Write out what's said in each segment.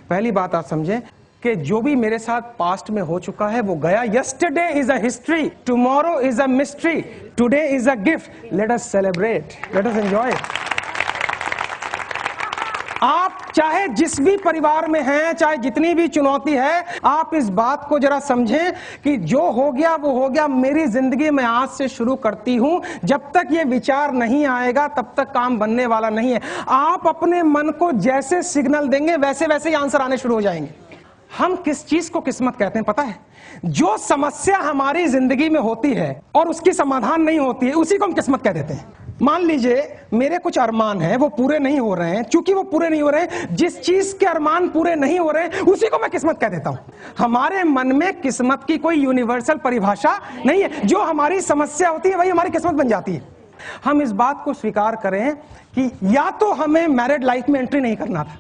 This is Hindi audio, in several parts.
पहली बात आप समझें कि जो भी मेरे साथ पास्ट में हो चुका है वो गया। Yesterday is a history, tomorrow is a mystery, today is a gift, let us celebrate, let us enjoy. आप चाहे जिस भी परिवार में हैं, चाहे जितनी भी चुनौती है, आप इस बात को जरा समझें कि जो हो गया वो हो गया। मेरी जिंदगी में आज से शुरू करती हूं, जब तक ये विचार नहीं आएगा तब तक काम बनने वाला नहीं है। आप अपने मन को जैसे सिग्नल देंगे वैसे वैसे ही आंसर आने शुरू हो जाएंगे। हम किस चीज को किस्मत कहते हैं पता है? जो समस्या हमारी जिंदगी में होती है और उसकी समाधान नहीं होती है, उसी को हम किस्मत कह देते हैं। मान लीजिए मेरे कुछ अरमान हैं, वो पूरे नहीं हो रहे हैं। चूंकि वो पूरे नहीं हो रहे हैं, जिस चीज के अरमान पूरे नहीं हो रहे हैं उसी को मैं किस्मत कह देता हूं। हमारे मन में किस्मत की कोई यूनिवर्सल परिभाषा नहीं है। जो हमारी समस्या होती है वही हमारी किस्मत बन जाती है। हम इस बात को स्वीकार करें कि या तो हमें मैरिड लाइफ में एंट्री नहीं करना था,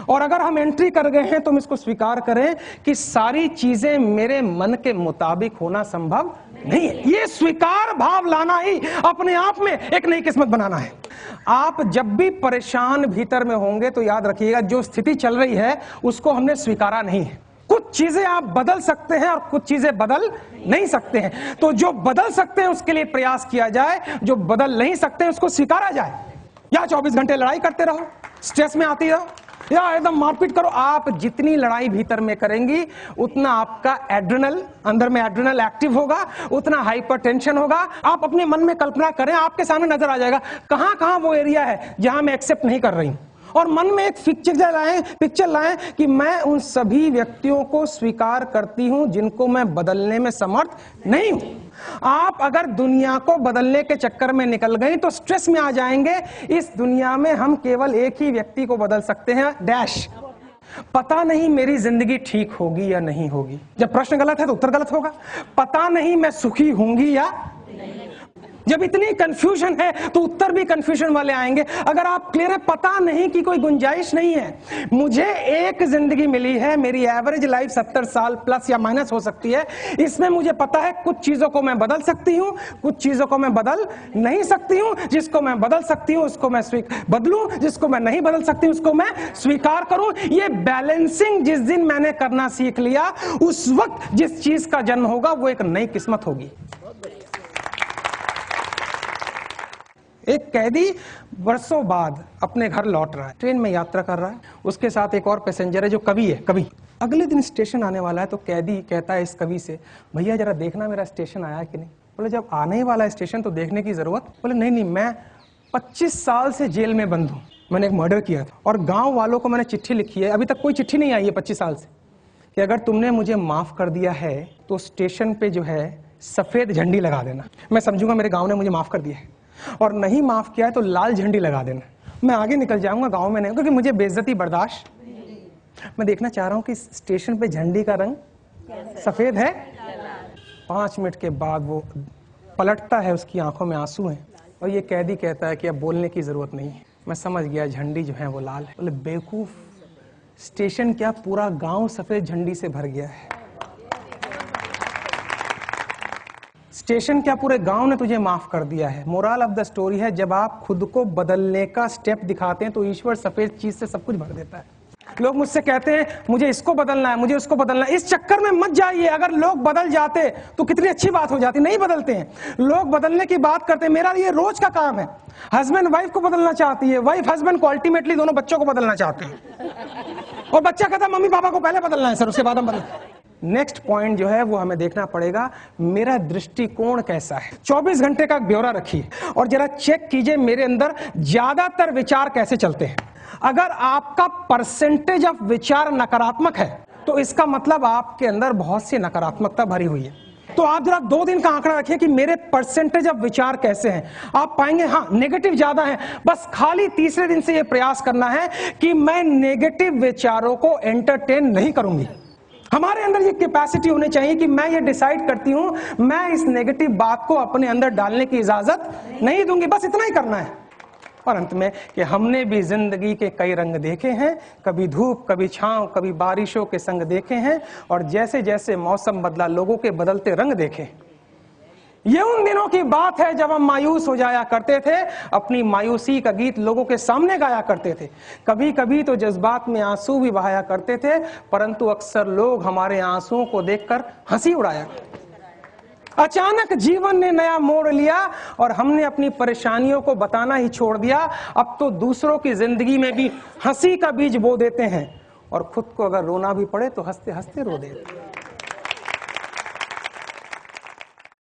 और अगर हम एंट्री कर गए हैं तो हम इसको स्वीकार करें कि सारी चीजें मेरे मन के मुताबिक होना संभव नहीं है। ये स्वीकार भाव लाना ही अपने आप में एक नई किस्मत बनाना है। आप जब भी परेशान भीतर में होंगे तो याद रखिएगा, जो स्थिति चल रही है उसको हमने स्वीकारा नहीं है। कुछ चीजें आप बदल सकते हैं और कुछ चीजें बदल नहीं सकते हैं। तो जो बदल सकते हैं उसके लिए प्रयास किया जाए, जो बदल नहीं सकते हैं उसको स्वीकारा जाए। या 24 घंटे लड़ाई करते रहो, स्ट्रेस में आती रहो, या एकदम मारपीट करो। आप जितनी लड़ाई भीतर में करेंगी उतना आपका एड्रेनल, अंदर में एड्रेनल एक्टिव होगा, उतना हाइपरटेंशन होगा। आप अपने मन में कल्पना करें, आपके सामने नजर आ जाएगा कहां कहां वो एरिया है जहां मैं एक्सेप्ट नहीं कर रही हूं, और मन में एक पिक्चर लाएं कि मैं उन सभी व्यक्तियों को स्वीकार करती हूं जिनको मैं बदलने में समर्थ नहीं हूं। आप अगर दुनिया को बदलने के चक्कर में निकल गई तो स्ट्रेस में आ जाएंगे। इस दुनिया में हम केवल एक ही व्यक्ति को बदल सकते हैं, डैश। पता नहीं मेरी जिंदगी ठीक होगी या नहीं होगी। जब प्रश्न गलत है तो उत्तर गलत होगा। पता नहीं मैं सुखी होंगी या जब इतनी कंफ्यूजन है तो उत्तर भी कंफ्यूजन वाले आएंगे। अगर आप क्लियर है, पता नहीं की कोई गुंजाइश नहीं है। मुझे एक जिंदगी मिली है, मेरी एवरेज लाइफ 70 साल प्लस या माइनस हो सकती है। इसमें मुझे पता है कुछ चीजों को मैं बदल सकती हूं, कुछ चीजों को मैं बदल नहीं सकती हूं। जिसको मैं बदल सकती हूं उसको मैं बदलूं, जिसको मैं नहीं बदल सकती उसको मैं स्वीकार करूं। ये बैलेंसिंग जिस दिन मैंने करना सीख लिया, उस वक्त जिस चीज का जन्म होगा वो एक नई किस्मत होगी। एक कैदी वर्षों बाद अपने घर लौट रहा है, ट्रेन में यात्रा कर रहा है, उसके साथ एक और पैसेंजर है जो कवि है। कवि अगले दिन स्टेशन आने वाला है तो कैदी कहता है इस कवि से, भैया जरा देखना मेरा स्टेशन आया कि नहीं। बोले जब आने ही वाला है स्टेशन तो देखने की जरूरत। बोले नहीं, मैं 25 साल से जेल में बंद हूँ, मैंने एक मर्डर किया था और गाँव वालों को मैंने चिट्ठी लिखी है, अभी तक कोई चिट्ठी नहीं आई है 25 साल से, कि अगर तुमने मुझे माफ कर दिया है तो स्टेशन पे जो है सफेद झंडी लगा देना, मैं समझूंगा मेरे गाँव ने मुझे माफ कर दिया है, और नहीं माफ किया है तो लाल झंडी लगा देना। मैं आगे निकल जाऊंगा, गांव में नहीं, क्योंकि मुझे बेइज्जती बर्दाश्त। मैं देखना चाह रहा हूं कि स्टेशन पे झंडी का रंग सफेद है। 5 मिनट के बाद वो पलटता है, उसकी आंखों में आंसू हैं, और ये कैदी कहता है कि अब बोलने की जरूरत नहीं है, मैं समझ गया झंडी जो है वो लाल है। बोले बेवकूफ, स्टेशन क्या पूरा गांव सफेद झंडी से भर गया है। स्टेशन क्या पूरे गांव ने तुझे माफ कर दिया है। मोरल ऑफ द स्टोरी है, जब आप खुद को बदलने का स्टेप दिखाते हैं तो ईश्वर सफेद चीज से सब कुछ भर देता है। लोग मुझसे कहते हैं मुझे इसको बदलना है, मुझे उसको बदलना है। इस चक्कर में मत जाइए। अगर लोग बदल जाते तो कितनी अच्छी बात हो जाती। नहीं बदलते हैं लोग, बदलने की बात करते हैं। मेरा ये रोज का काम है। हस्बैंड वाइफ को बदलना चाहती है, वाइफ हस्बैंड को, अल्टीमेटली दोनों बच्चों को बदलना चाहते हैं, और बच्चा कहता है मम्मी पापा को पहले बदलना है सर, उसके बाद हम बदल। नेक्स्ट पॉइंट जो है वो हमें देखना पड़ेगा, मेरा दृष्टिकोण कैसा है। 24 घंटे का ब्यौरा रखिए और जरा चेक कीजिए मेरे अंदर ज्यादातर विचार कैसे चलते हैं। अगर आपका परसेंटेज ऑफ विचार नकारात्मक है तो इसका मतलब आपके अंदर बहुत सी नकारात्मकता भरी हुई है। तो आप जरा 2 दिन का आंकड़ा रखिए कि मेरे परसेंटेज ऑफ विचार कैसे हैं। आप पाएंगे हाँ नेगेटिव ज्यादा है। बस खाली तीसरे दिन से यह प्रयास करना है कि मैं नेगेटिव विचारों को एंटरटेन नहीं करूंगी। हमारे अंदर ये कैपेसिटी होनी चाहिए कि मैं ये डिसाइड करती हूं मैं इस नेगेटिव बात को अपने अंदर डालने की इजाजत नहीं दूंगी। बस इतना ही करना है। और अंत में कि हमने भी जिंदगी के कई रंग देखे हैं, कभी धूप, कभी छांव, कभी बारिशों के संग देखे हैं, और जैसे जैसे मौसम बदला लोगों के बदलते रंग देखे। ये उन दिनों की बात है जब हम मायूस हो जाया करते थे, अपनी मायूसी का गीत लोगों के सामने गाया करते थे। कभी कभी तो जज्बात में आंसू भी बहाया करते थे, परंतु अक्सर लोग हमारे आंसुओं को देखकर हंसी उड़ाया। अचानक जीवन ने नया मोड़ लिया और हमने अपनी परेशानियों को बताना ही छोड़ दिया। अब तो दूसरों की जिंदगी में भी हंसी का बीज बो देते हैं और खुद को अगर रोना भी पड़े तो हंसते हंसते रो देते हैं।